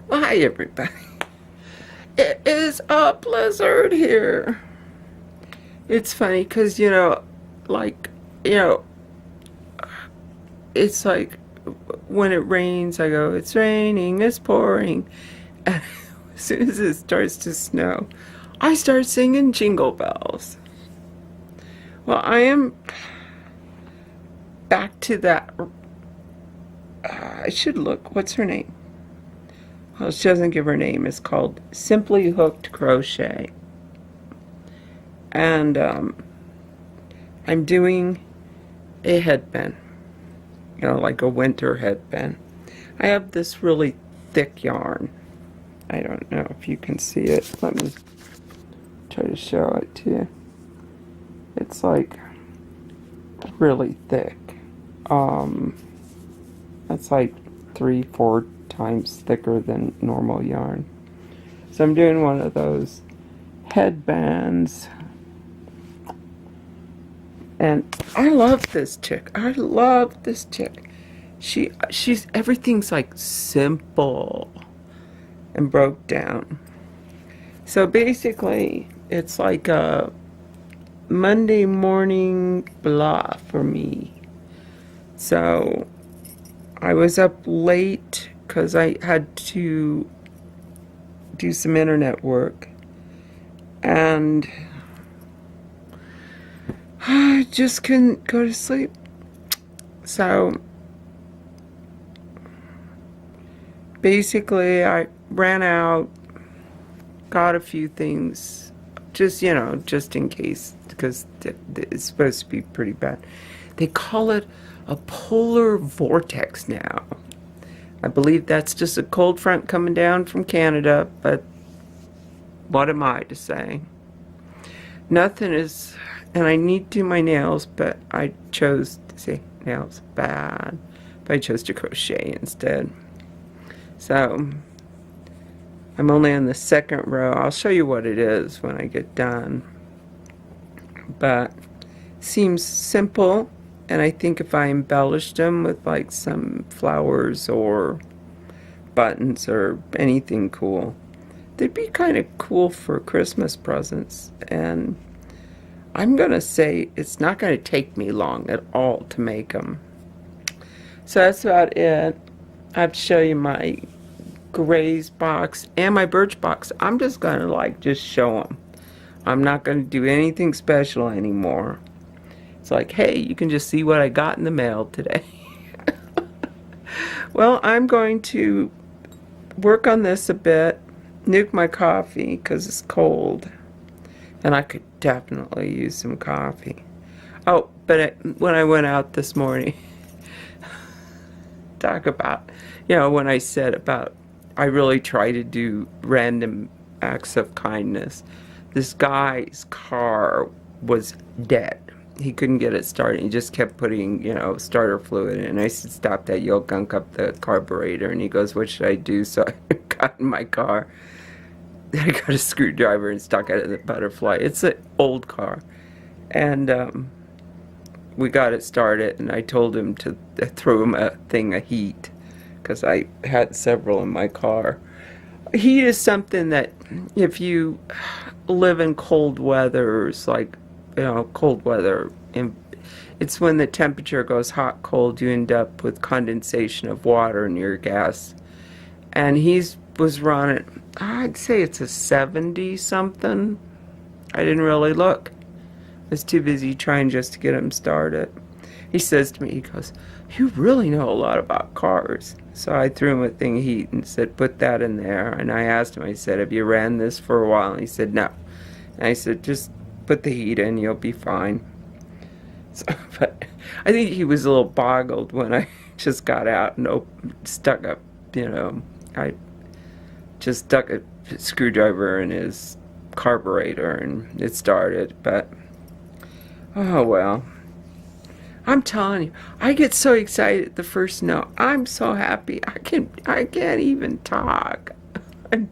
Well, hi everybody. It is a blizzard here. It's funny because, like, you know, it's like when it rains, I go, it's raining, it's pouring. And as soon as it starts to snow, I start singing jingle bells. Well, I am back to that. I should look. What's her name? Well, she doesn't give her name. It's called Simply Hooked Crochet. And I'm doing a headband, like a winter headband. I have this really thick yarn. I don't know if you can see it. Let me try to show it to you. It's like really thick. It's like 3-4 times thicker than normal yarn. So I'm doing one of those headbands. And I love this chick. I love this chick. She's everything's like simple and broke down. So basically, it's like a Monday morning blah for me. So I was up late because I had to do some internet work. And I just couldn't go to sleep. So basically I ran out, got a few things, just in case, because it's supposed to be pretty bad. They call it a polar vortex now. I believe that's just a cold front coming down from Canada, but what am I to say? Nothing is. And I need to do my nails, but I chose to say nails bad. But I chose to crochet instead. So I'm only on the second row. I'll show you what it is when I get done. But seems simple, and I think if I embellished them with like some flowers or buttons or anything cool, they'd be kind of cool for Christmas presents. And I'm going to say it's not going to take me long at all to make them. So that's about it. I have to show you my Grays box and my Birchbox. I'm just going to just show them. I'm not going to do anything special anymore. It's like, hey, you can just see what I got in the mail today. Well, I'm going to work on this a bit, nuke my coffee because it's cold. And I could definitely use some coffee. Oh, but when I went out this morning, talk about, when I said about, I really try to do random acts of kindness. This guy's car was dead. He couldn't get it started. He just kept putting, starter fluid in. And I said, stop that, you'll gunk up the carburetor. And he goes, what should I do? So I got in my car. I got a screwdriver and stuck it in the butterfly. It's an old car. And we got it started, and I told him to throw him a thing of heat because I had several in my car. Heat is something that if you live in cold weather, it's like, cold weather, and it's when the temperature goes hot, cold, you end up with condensation of water in your gas. And was running, I'd say it's a 70 something. I didn't really look. I was too busy trying just to get him started. He says to me, he goes, you really know a lot about cars. So I threw him a thing of heat and said, put that in there. And I asked him, I said, have you ran this for a while? And he said, no. And I said, just put the heat in, you'll be fine. So, but I think he was a little boggled when I just got out and stuck up, I just stuck a screwdriver in his carburetor and it started. But oh well, I'm telling you, I get so excited at the first snow. I'm so happy I can't even talk. I'm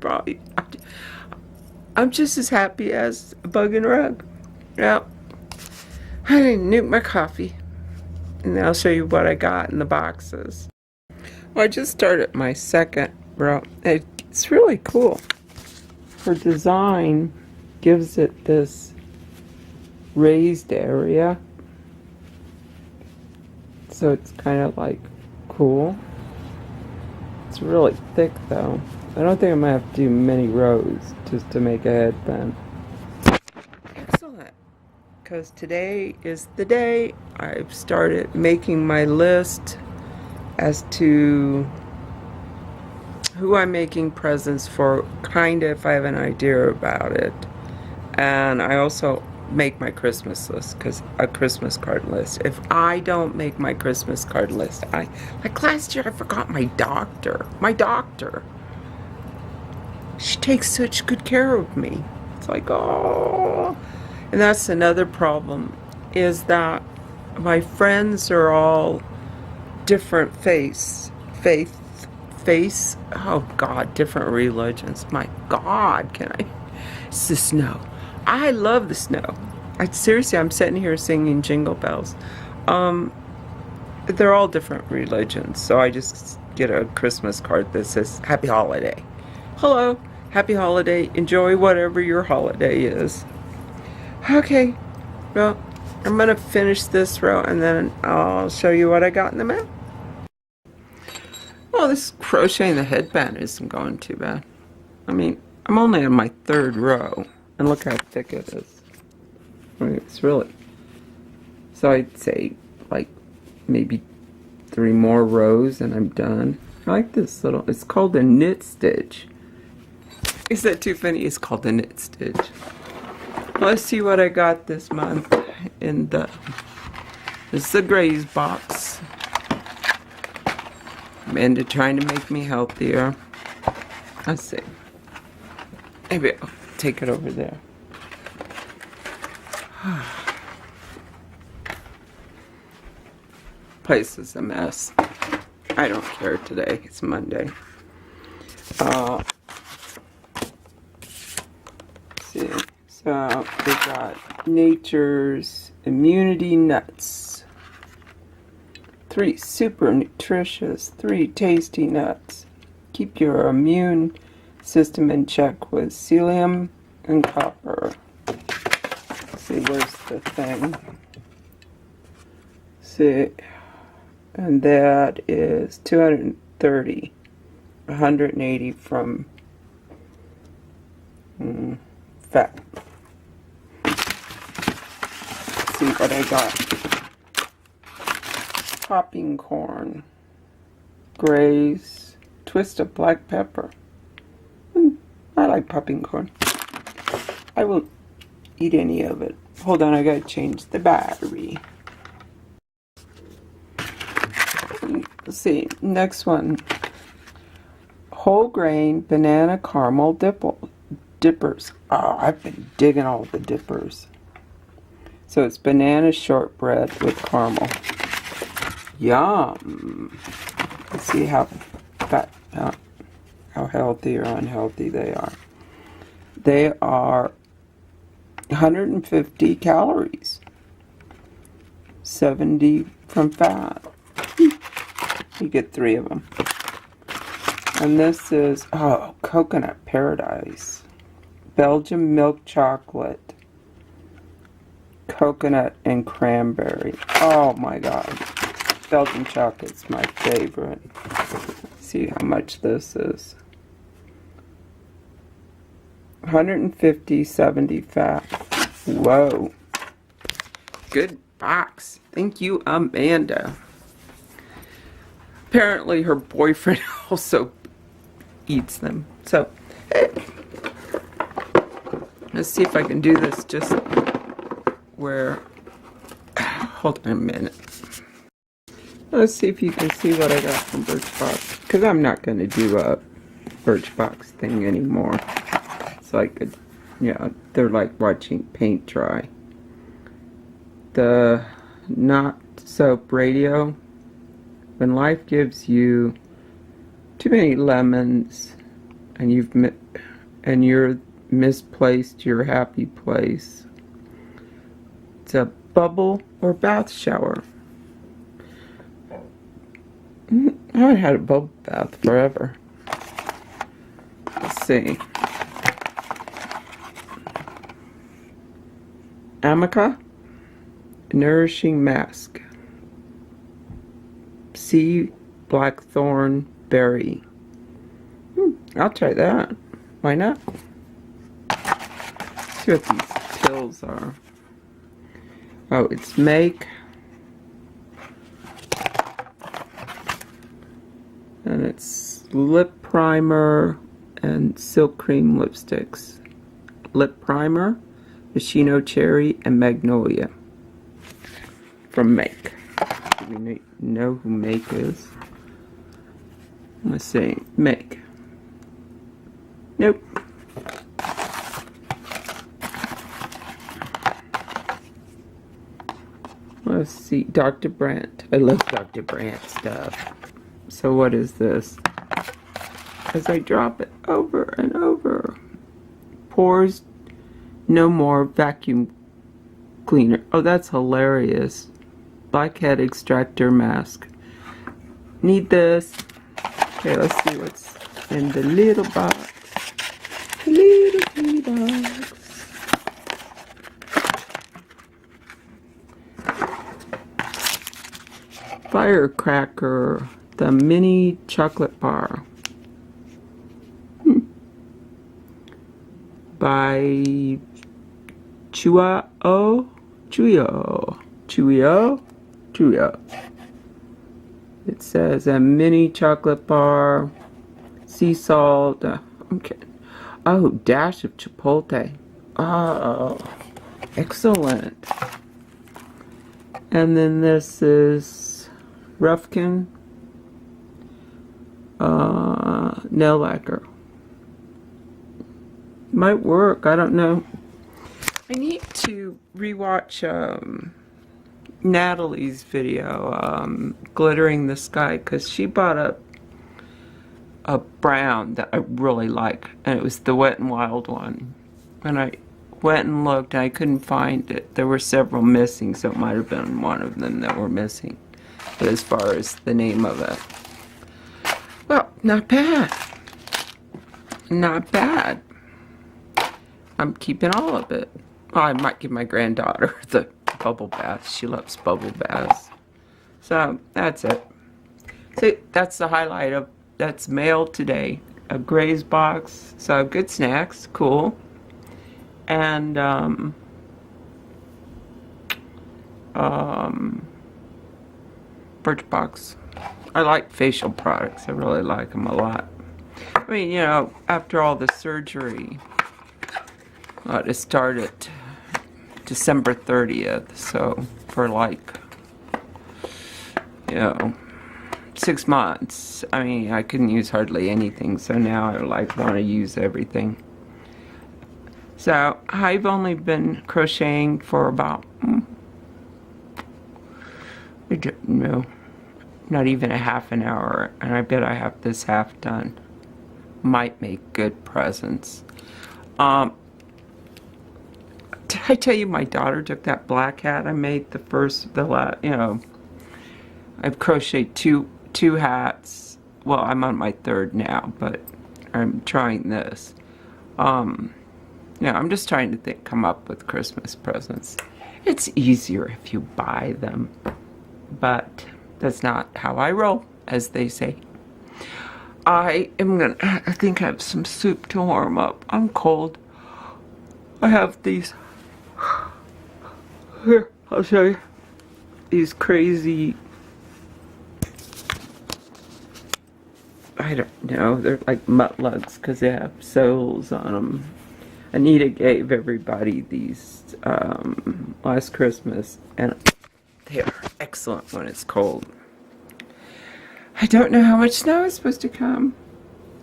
just as happy as a bug in a rug. Yeah, I didn't nuke my coffee, and I'll show you what I got in the boxes. Well, I just started my second row. It's really cool. Her design gives it this raised area. So it's kind of like cool. It's really thick though. I don't think I'm going to have to do many rows just to make a headband. Excellent. Because today is the day I've started making my list as to who I'm making presents for, kind of if I have an idea about it. And I also make my Christmas list, because a Christmas card list. If I don't make my Christmas card list, like last year I forgot my doctor. She takes such good care of me. It's like, oh. And that's another problem, is that my friends are all different faith, oh God, different religions. My God, it's the snow. I love the snow. Seriously, I'm sitting here singing Jingle Bells. They're all different religions, so I just get a Christmas card that says, Happy Holiday. Hello, Happy Holiday. Enjoy whatever your holiday is. Okay, well, I'm going to finish this row, and then I'll show you what I got in the mail. Well, this crocheting the headband isn't going too bad. I mean, I'm only on my 3rd row, and look how thick it is. I mean, it's really... So I'd say, like, maybe 3 more rows, and I'm done. I like this little... It's called a knit stitch. Is that too funny? It's called a knit stitch. Let's see what I got this month in the... This is the Grays box. Amanda trying to make me healthier. Let's see. Maybe I'll take it over there. Place is a mess. I don't care today. It's Monday. Let's see. So we got Nature's Immunity Nuts. 3 super nutritious, 3 tasty nuts. Keep your immune system in check with psyllium and copper. Let's see, where's the thing? See, and that is 230, 180 from fat. Let's see what I got. Popping corn, Grays, twist of black pepper. I like popping corn. I won't eat any of it. Hold on, I gotta change the battery. Let's see, next one. Whole grain banana caramel dippers. Oh, I've been digging all the dippers. So it's banana shortbread with caramel. Yum! Let's see how healthy or unhealthy they are. They are 150 calories, 70 from fat. You get 3 of them. And this is, Coconut Paradise. Belgian milk chocolate, coconut and cranberry. Oh my God. Belgian chocolate's my favorite. See how much this is. 150, 70 fat. Whoa. Good box. Thank you, Amanda. Apparently her boyfriend also eats them. So, let's see if I can do this just where... Hold on a minute. Let's see if you can see what I got from Birchbox. Because I'm not going to do a Birchbox thing anymore. It's like, they're like watching paint dry. The Not Soap Radio. When life gives you too many lemons and you're misplaced your happy place. It's a bubble or bath shower. I haven't had a bubble bath forever. see. Amica Nourishing Mask. Sea Blackthorn Berry. I'll try that. Why not? See what these pills are. Oh, it's Make. And it's lip primer and silk cream lipsticks. Lip primer, Machino Cherry, and Magnolia. From Make. Do we know who Make is? Let's see. Make. Nope. Let's see. Dr. Brandt. I love Dr. Brandt stuff. So what is this? As I drop it over and over. Pores No More Vacuum Cleaner. Oh, that's hilarious. Blackhead Extractor Mask. Need this. Okay, let's see what's in the little box. The little bitty box. Firecracker, the mini chocolate bar. By Chuyo. It says a mini chocolate bar, sea salt. Okay. Oh, dash of chipotle. Oh, excellent. And then this is Rufkin nail lacquer. Might work. I don't know. I need to rewatch Natalie's video, Glittering the Sky, because she bought a brown that I really like, and it was the Wet n Wild one. And I went and looked, and I couldn't find it. There were several missing, so it might have been one of them that were missing. But as far as the name of it, well, not bad. Not bad. I'm keeping all of it. Well, I might give my granddaughter the bubble bath. She loves bubble baths. So, that's it. So, that's the highlight of, that's mailed today. A Gray's box. So, good snacks. Cool. And, Birchbox. I like facial products. I really like them a lot. I mean, you know, after all the surgery, it started December 30th, so for like, you know, 6 months. I mean, I couldn't use hardly anything, so now I like want to use everything. So I've only been crocheting for about, I don't know, not even a half an hour, and I bet I have this half done. Might make good presents. Did I tell you my daughter took that black hat I made you know, I've crocheted two hats. Well, I'm on my third now, but I'm trying this. Yeah, I'm just trying to come up with Christmas presents. It's easier if you buy them, but that's not how I roll, as they say. I think I have some soup to warm up. I'm cold. I have these, here, I'll show you, these crazy, I don't know, they're like mutlugs because they have soles on them. Anita gave everybody these last Christmas, and they are excellent when it's cold. I don't know how much snow is supposed to come.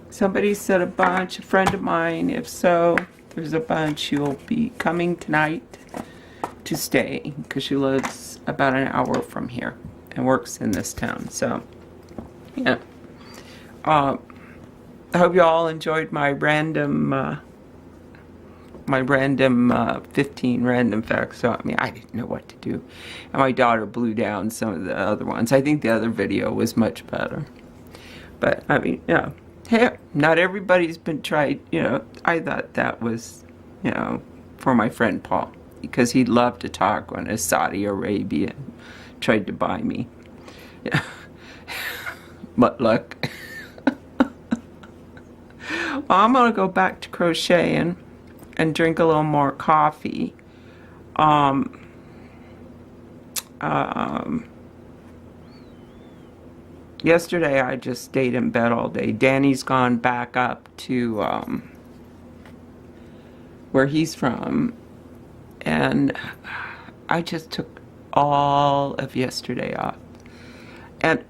Somebody said a bunch, a friend of mine. If so, there's a bunch who will be coming tonight to stay, because she lives about an hour from here and works in this town. So, yeah. I hope you all enjoyed my random 15 random facts. So, I mean, I didn't know what to do. And my daughter blew down some of the other ones. I think the other video was much better. But, I mean, yeah. Hey, not everybody's been tried, I thought that was, for my friend Paul, because he loved to talk when a Saudi Arabian tried to buy me. Yeah. But look, well, I'm gonna go back to crocheting and drink a little more coffee. Um, um, Yesterday I just stayed in bed all day. Danny's gone back up to where he's from, and I just took all of yesterday off and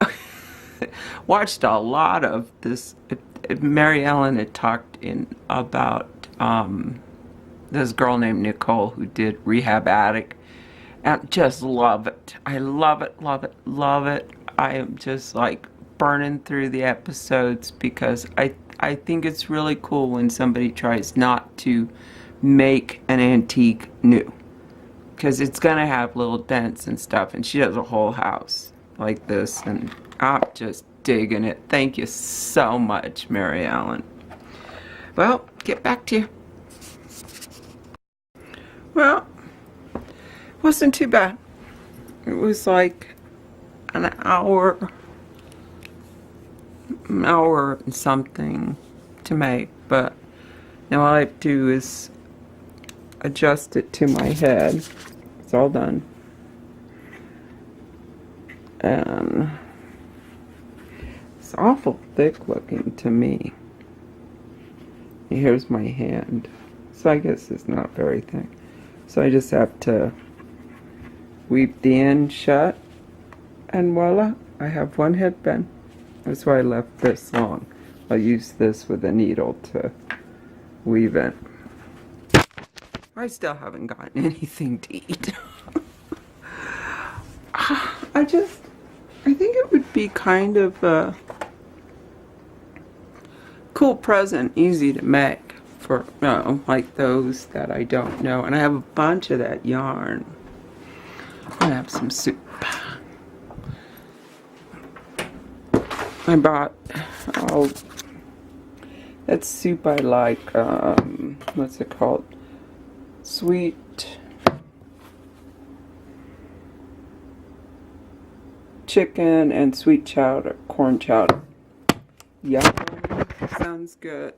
watched a lot of this. Mary Ellen had talked in about this girl named Nicole who did Rehab Addict, and just love it. I love it, love it, love it. I am just like burning through the episodes because I think it's really cool when somebody tries not to make an antique new, because it's gonna have little dents and stuff, and she does a whole house like this, and I'm just digging it. Thank you so much, Mary Ellen. Well, get back to you. Well, it wasn't too bad. It was like an hour and something to make, but now all I have to do is adjust it to my head. It's all done. And it's awful thick looking to me. Here's my hand. So I guess it's not very thick. So I just have to weave the end shut, and voila, I have one headband. That's why I left this long. I'll use this with a needle to weave it. I still haven't gotten anything to eat. I think it would be kind of a cool present, easy to make for, like those that I don't know. And I have a bunch of that yarn. I'm gonna have some soup. I bought, that soup I like, what's it called? Sweet chicken and sweet chowder, corn chowder. Yum, sounds good.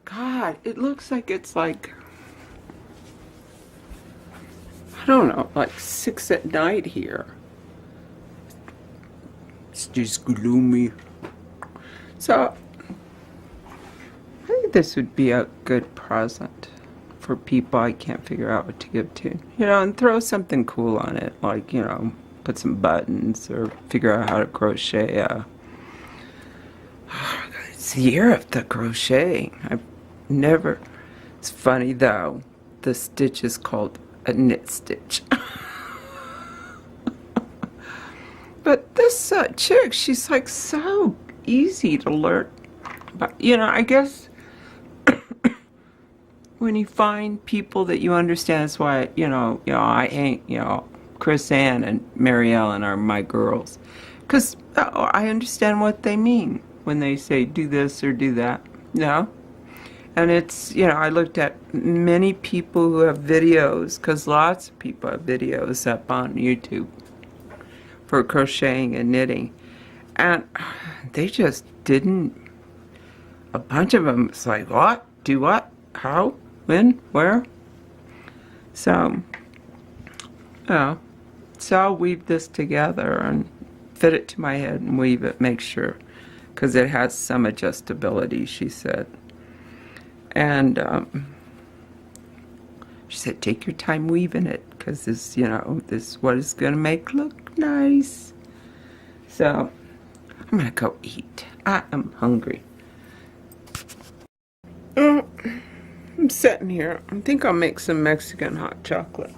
God, it looks like it's like, I don't know, like 6 at night here. It's just gloomy. So, I think this would be a good present for people I can't figure out what to give to. And throw something cool on it, like, put some buttons or figure out how to crochet. It's the year of the crochet. I've never. It's funny though, the stitch is called a knit stitch. But this chick, she's like so easy to learn. But I guess when you find people that you understand, that's why I ain't Chris Ann and Mary Ellen are my girls, because I understand what they mean when they say do this or do that. And it's I looked at many people who have videos, because lots of people have videos up on YouTube for crocheting and knitting, and they just didn't. A bunch of them, it's like, what? Do what? How? When? Where? So, so I'll weave this together and fit it to my head and weave it, make sure, because it has some adjustability, she said. And she said, take your time weaving it, because this, this is what it's going to make look nice. So, I'm going to go eat. I am hungry. I'm sitting here. I think I'll make some Mexican hot chocolate.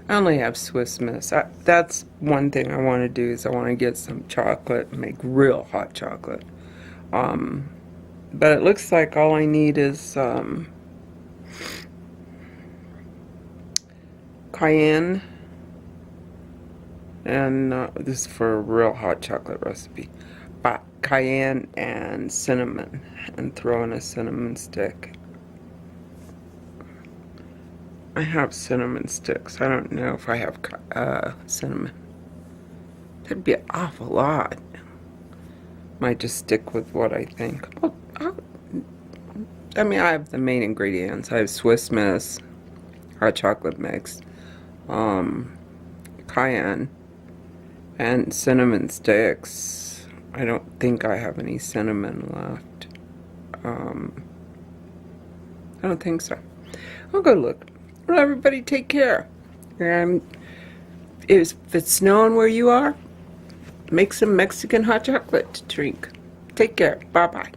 I only have Swiss Miss. That's one thing I want to do, is I want to get some chocolate and make real hot chocolate. But it looks like all I need is cayenne, and this is for a real hot chocolate recipe. But cayenne and cinnamon, and throw in a cinnamon stick. I have cinnamon sticks. I don't know if I have cinnamon. That'd be an awful lot. Might just stick with what I think. I mean, I have the main ingredients. I have Swiss Miss, hot chocolate mix, cayenne, and cinnamon sticks. I don't think I have any cinnamon left. I don't think so. I'll go look. Well, everybody take care. And if it's snowing where you are, make some Mexican hot chocolate to drink. Take care. Bye-bye.